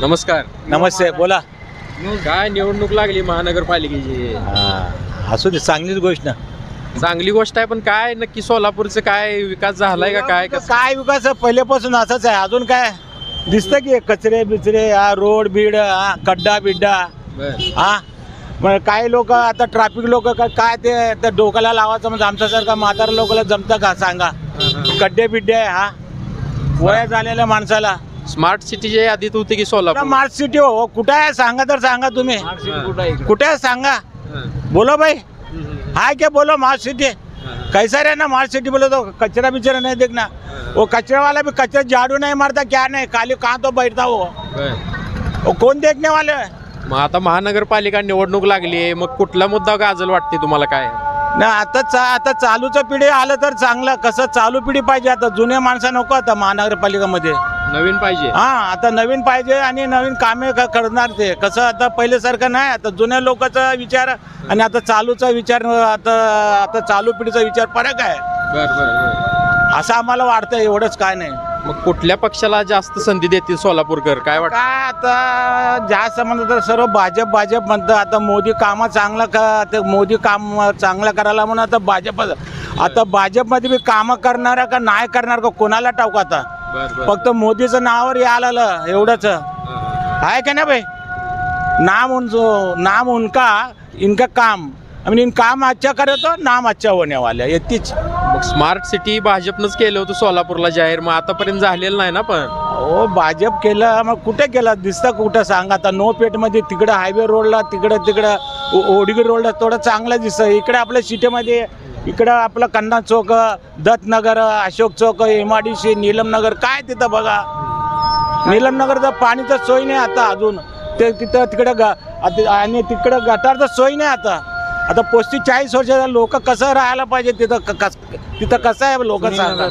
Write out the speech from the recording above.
नमस्कार. नमस्ते, बोला. काय निवडणूक लागली महानगरपालिकेची? असू दे, चांगलीच गोष्ट ना. चांगली गोष्ट आहे, पण काय नक्की सोलापूरचं काय विकास झालाय का काय कसं? काय विकास आहे? पहिल्यापासून असंच आहे. अजून काय दिसतं की कचरे बिचरे, हा रोड बीड, हा खड्डा बिड्डा, बरं. हा मग काही लोक आता ट्रॅफिक लोक काय ते डोक्याला लावायचं म्हणजे आमच्यासारखा म्हातारा लोकांना जमतं का सांगा? खड्डे बिड्डे आहे, हा वया झालेल्या माणसाला. स्मार्ट सिटीच्या यादीत होती की सोलापूर? स्मार्ट सिटी हो, कुठे आहे सांगा तर सांगा तुम्ही. कुठे आहे सांगा, बोलो भाई. हाय क्या बोलो स्मार्ट सिटी कैसा रहना? स्मार्ट सिटी बोलो तो कचरा बिचरा नहीं देखना. वो कचरा वाला भी कचरा झाड़ू नहीं मारता, क्या नहीं, खाली कहाँ तो बैठता वो कौन देखने वाले है? मग आता महानगरपालिका निवडणूक लागली आहे, मग कुठला मुद्दा गाजल वाटते तुम्हाला काय? ना आता चालूचं पिढी आलं तर चांगलं. कसं चालू पिढी पाहिजे, आता जुन्या माणसं नको आता महानगरपालिकेमध्ये. नवीन पाहिजे. हा आता नवीन पाहिजे आणि नवीन कामे करणार. ते कसं आता पहिल्यासारखं नाही. आता जुन्या लोकांचा विचार आणि आता चालूचा विचार, आता चालू पिढीचा विचार फरक आहे. बर बर बर. असं आम्हाला वाटतं, एवढंच काय नाही. मग कुठल्या पक्षाला जास्त संधी देतील सोलापूरकर काय वाटतं? काय आता जास्त म्हणलं तर सर्व भाजप म्हणतं. आता मोदी कामं चांगलं ते मोदी काम चांगलं करायला म्हणून आता भाजपमध्ये बी कामं करणार का नाही करणार का कोणाला टाकू आता. फक्त मोदीचं नावावर आलं एवढंच आहे का नाही भाई. नाम उनका, इनका काम, इन काम अच्छा करे तो नाम अच्छा होने वाला आहे. येतीच. मग स्मार्ट सिटी भाजपनंच केलं होतं सोलापूरला जाहीर, मग आतापर्यंत झालेलं नाही ना. पण हो भाजप केलं, मग कुठे केलं दिसतं कुठं सांगा? आता नो पेठमध्ये तिकडं हायवे रोडला तिकडं ओडगी रोडला थोडं चांगलं दिसतं. इकडे आपल्या सिटीमध्ये इकडं आपलं कन्ना चौक, दत्तनगर, अशोक चौक, MIDC, नीलमनगर, काय तिथं बघा. नीलमनगरचं पाणीचं सोय नाही आता अजून. ते तिकडं आणि तिकडं गटारचं सोय नाही आता. आता 35-40 वर्षाचा लोक कसं राहायला पाहिजे तिथं कसं आहे लोक सांगा.